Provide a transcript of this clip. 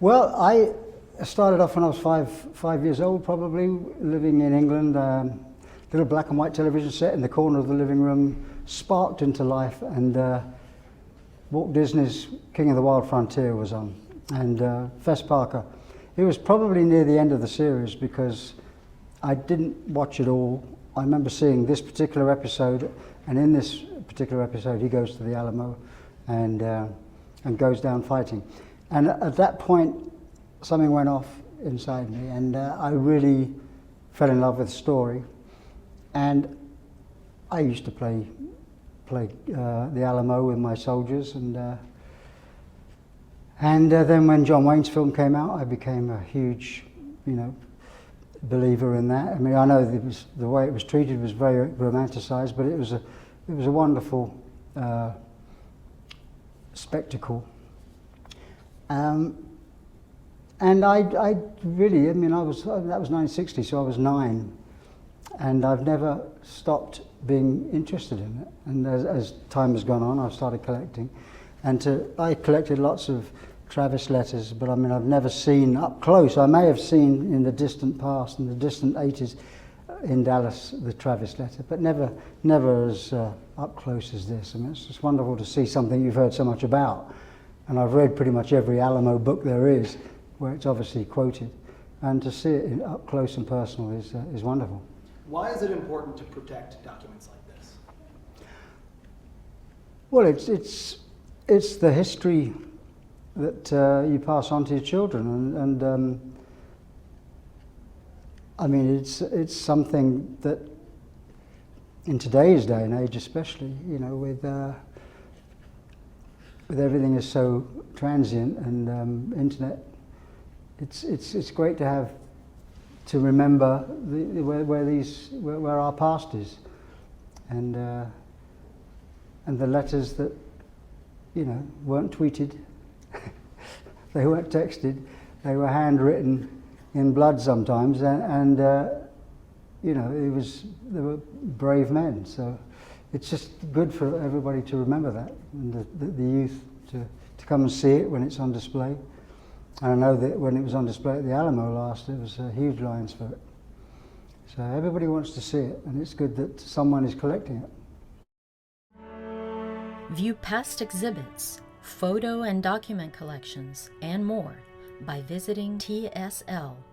Well, I started off when I was five years old, probably, living in England. Little black and white television set in the corner of the living room sparked into life, and Walt Disney's King of the Wild Frontier was on, and Fess Parker. It was probably near the end of the series because I didn't watch it all. I remember seeing this particular episode, and in this particular episode he goes to the Alamo and goes down fighting. And at that point something went off inside me, and I really fell in love with the story. And I used to play the Alamo with my soldiers, and then when John Wayne's film came out, I became a huge, believer in that. I mean, I know the way it was treated was very romanticized, but it was a wonderful spectacle. And I really, that was 1960, so I was 9, and I've never stopped being interested in it. And as time has gone on, I've started collecting, I collected lots of Travis letters, but I mean, I've never seen up close. I may have seen in the distant past, in the distant 80s, in Dallas, the Travis letter, but never as up close as this. I mean, it's just wonderful to see something you've heard so much about. And I've read pretty much every Alamo book there is, where it's obviously quoted, and to see it up close and personal is wonderful. Why is it important to protect documents like this? Well, it's the history that you pass on to your children, and I mean, it's something that in today's day and age, especially, with everything is so transient and internet, it's great to have to remember where our past is, and the letters that weren't tweeted, they weren't texted, they were handwritten in blood sometimes, and they were brave men. So it's just good for everybody to remember that, and the youth to come and see it when it's on display. And I know that when it was on display at the Alamo last, there was huge lines for it. So everybody wants to see it, and it's good that someone is collecting it. View past exhibits, photo and document collections, and more by visiting tsl.texas.gov.